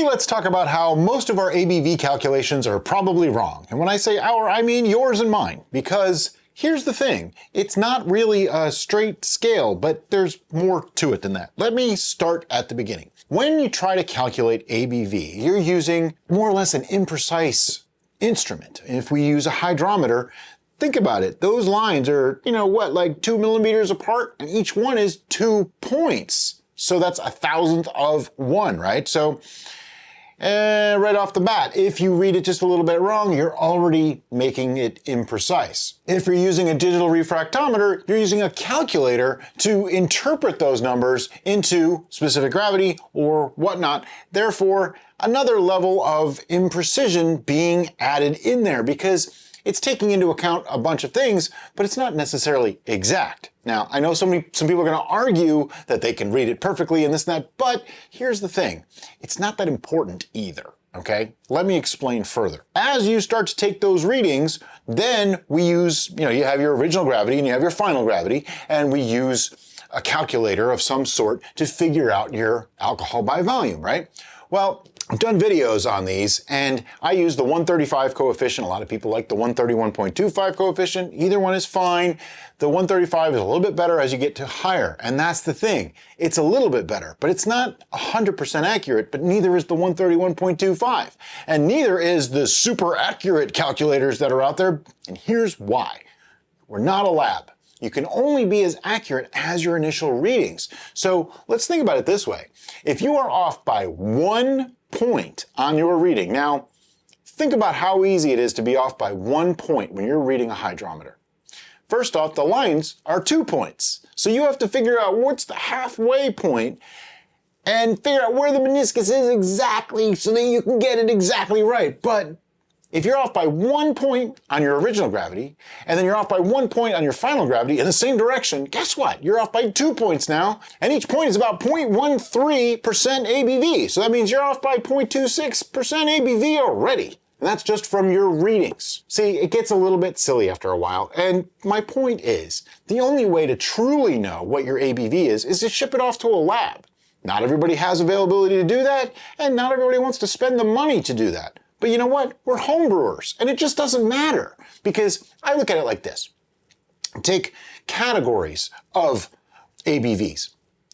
let's talk about how most of our ABV calculations are probably wrong. And when I say our, I mean yours and mine, because here's the thing, it's not really a straight scale, but there's more to it than that. Let me start at the beginning. When you try to calculate ABV, you're using more or less an imprecise instrument. If we use a hydrometer, think about it. Those lines are, like 2 millimeters apart, and each one is 2 points. So that's 1,000th of one, right? So right off the bat, if you read it just a little bit wrong, you're already making it imprecise. If you're using a digital refractometer, you're using a calculator to interpret those numbers into specific gravity or whatnot. Therefore, another level of imprecision being added in there because it's taking into account a bunch of things, but it's not necessarily exact. Now, I know some people are going to argue that they can read it perfectly and this and that, but here's the thing. It's not that important either, okay? Let me explain further. As you start to take those readings, then we use, you have your original gravity and you have your final gravity, and we use a calculator of some sort to figure out your alcohol by volume, right? Well, I've done videos on these, and I use the 135 coefficient. A lot of people like the 131.25 coefficient. Either one is fine. The 135 is a little bit better as you get to higher, and that's the thing. It's a little bit better, but it's not 100% accurate, but neither is the 131.25. And neither is the super accurate calculators that are out there, and here's why. We're not a lab. You can only be as accurate as your initial readings. So let's think about it this way. If you are off by 1 point on your reading, now think about how easy it is to be off by 1 point when you're reading a hydrometer. First off, the lines are 2 points. So you have to figure out what's the halfway point and figure out where the meniscus is exactly so that you can get it exactly right. But if you're off by 1 point on your original gravity, and then you're off by 1 point on your final gravity in the same direction, guess what? You're off by 2 points now, and each point is about 0.13% ABV. So that means you're off by 0.26% ABV already. And that's just from your readings. See, it gets a little bit silly after a while, and my point is, the only way to truly know what your ABV is to ship it off to a lab. Not everybody has availability to do that, and not everybody wants to spend the money to do that. But you know what? We're homebrewers, and it just doesn't matter, because I look at it like this. Take categories of ABVs.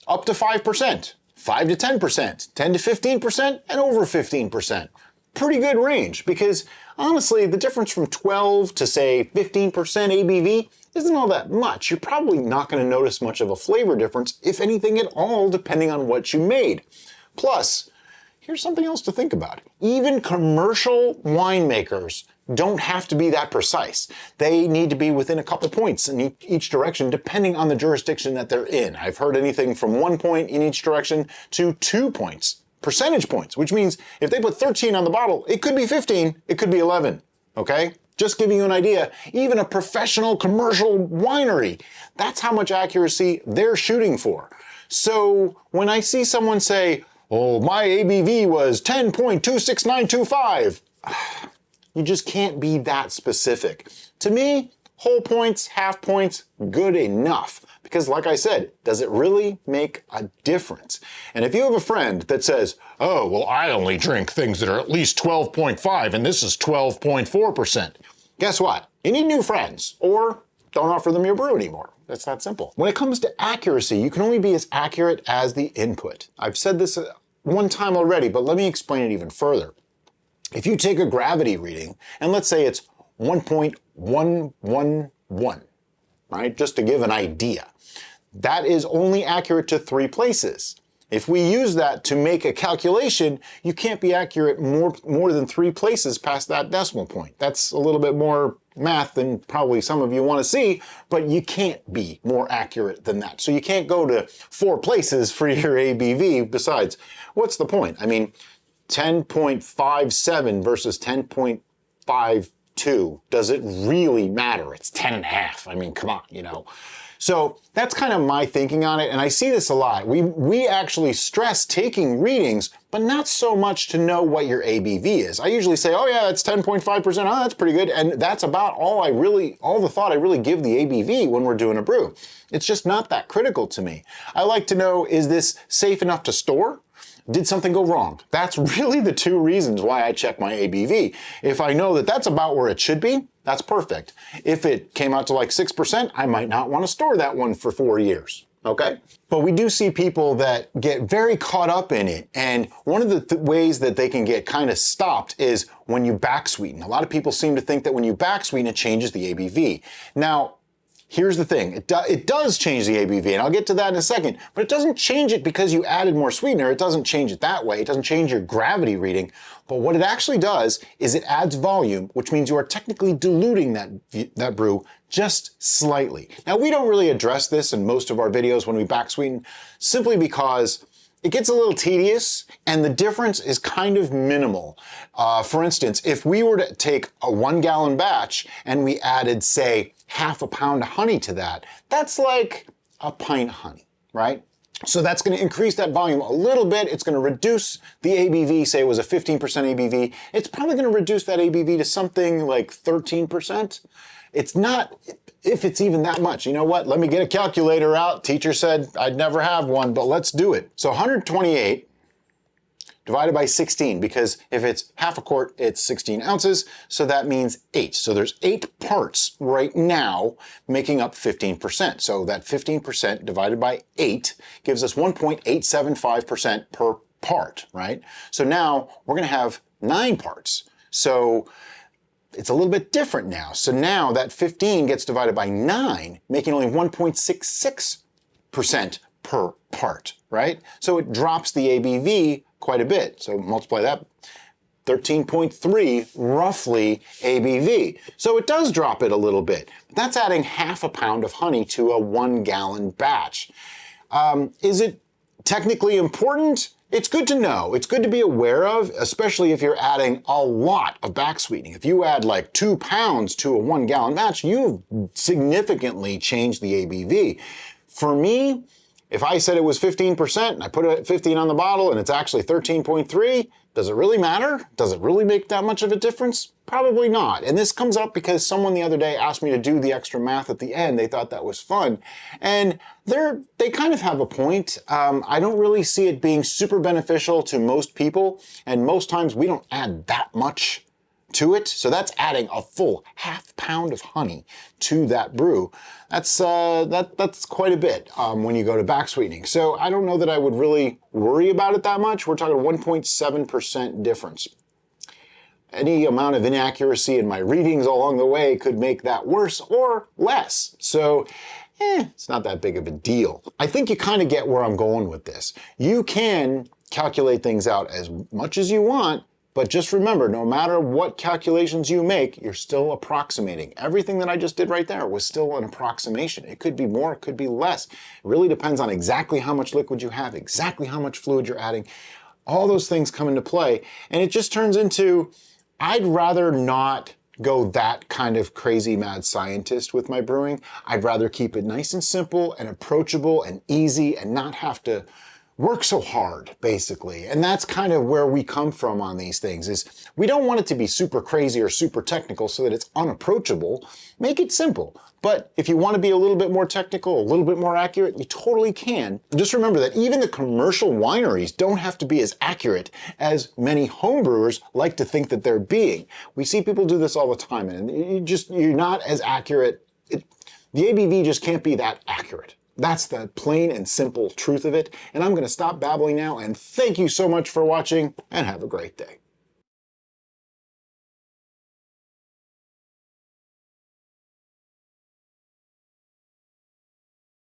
Up to 5%, 5 to 10%, 10 to 15%, and over 15%. Pretty good range, because honestly, the difference from 12 to say 15% ABV isn't all that much. You're probably not going to notice much of a flavor difference, if anything at all, depending on what you made. Plus, here's something else to think about. Even commercial winemakers don't have to be that precise. They need to be within a couple points in each direction, depending on the jurisdiction that they're in. I've heard anything from 1 point in each direction to 2 points. Percentage points, which means if they put 13 on the bottle, it could be 15, it could be 11, okay? Just giving you an idea, even a professional commercial winery, that's how much accuracy they're shooting for. So when I see someone say, oh, my ABV was 10.26925, you just can't be that specific. To me, whole points, half points, good enough. Because like I said, does it really make a difference? And if you have a friend that says, oh, well, I only drink things that are at least 12.5 and this is 12.4%, guess what? You need new friends, or don't offer them your brew anymore. It's that simple. When it comes to accuracy, you can only be as accurate as the input. I've said this one time already, but let me explain it even further. If you take a gravity reading, and let's say it's 1.111, right? Just to give an idea. That is only accurate to 3 places. If we use that to make a calculation, you can't be accurate more than 3 places past that decimal point. That's a little bit more math than probably some of you want to see, but you can't be more accurate than that. So you can't go to 4 places for your ABV. Besides, what's the point? I mean, 10.57 versus 10.52. Does it really matter? It's 10.5. I mean, come on, So that's kind of my thinking on it, and I see this a lot. We actually stress taking readings, but not so much to know what your ABV is. I usually say, oh yeah, it's 10.5%, oh, that's pretty good, and that's about all the thought I really give the ABV when we're doing a brew. It's just not that critical to me. I like to know, is this safe enough to store? Did something go wrong? That's really the two reasons why I check my ABV. If I know that that's about where it should be, that's perfect. If it came out to like 6%, I might not want to store that one for 4 years. Okay? But we do see people that get very caught up in it. And one of the ways that they can get kind of stopped is when you backsweeten. A lot of people seem to think that when you backsweeten, it changes the ABV. Now, here's the thing. It does change the ABV, and I'll get to that in a second, but it doesn't change it because you added more sweetener. It doesn't change it that way. It doesn't change your gravity reading. But what it actually does is it adds volume, which means you are technically diluting that brew just slightly. Now, we don't really address this in most of our videos when we backsweeten, simply because it gets a little tedious and the difference is kind of minimal. For instance, if we were to take a 1 gallon batch and we added, say, half a pound of honey to that, that's like a pint of honey, right? So that's going to increase that volume a little bit. It's going to reduce the ABV, say it was a 15% ABV. It's probably going to reduce that ABV to something like 13%. It's not, if it's even that much. You know what? Let me get a calculator out. Teacher said I'd never have one, but let's do it. So 128 divided by 16, because if it's half a quart, it's 16 ounces. So that means 8. So there's 8 parts right now making up 15%. So that 15% divided by 8 gives us 1.875% per part, right? So now we're going to have 9 parts. So it's a little bit different now. So now that 15 gets divided by 9, making only 1.66% per part, right? So it drops the ABV quite a bit. So multiply that, 13.3 roughly ABV. So it does drop it a little bit. That's adding half a pound of honey to a 1 gallon batch. Is it technically important? It's good to know. It's good to be aware of, especially if you're adding a lot of backsweetening. If you add like 2 pounds to a 1 gallon batch, you've significantly changed the ABV. For me, if I said it was 15% and I put it at 15 on the bottle and it's actually 13.3, does it really matter? Does it really make that much of a difference? Probably not. And this comes up because someone the other day asked me to do the extra math at the end. They thought that was fun. And they kind of have a point. I don't really see it being super beneficial to most people. And most times we don't add that much to it. So that's adding a full half pound of honey to that brew. That's quite a bit when you go to backsweetening. So I don't know that I would really worry about it that much. We're talking 1.7% difference. Any amount of inaccuracy in my readings along the way could make that worse or less. So it's not that big of a deal. I think you kind of get where I'm going with this. You can calculate things out as much as you want, but just remember, no matter what calculations you make, you're still approximating. Everything that I just did right there was still an approximation. It could be more, it could be less. It really depends on exactly how much liquid you have, exactly how much fluid you're adding. All those things come into play, and it just turns into, I'd rather not go that kind of crazy mad scientist with my brewing. I'd rather keep it nice and simple and approachable and easy and not have to work so hard, basically. And that's kind of where we come from on these things, is we don't want it to be super crazy or super technical so that it's unapproachable. Make it simple. But if you want to be a little bit more technical, a little bit more accurate, you totally can. Just remember that even the commercial wineries don't have to be as accurate as many homebrewers like to think that they're being. We see people do this all the time, and you're not as accurate. The ABV just can't be that accurate. That's the plain and simple truth of it. And I'm going to stop babbling now, and thank you so much for watching, and have a great day.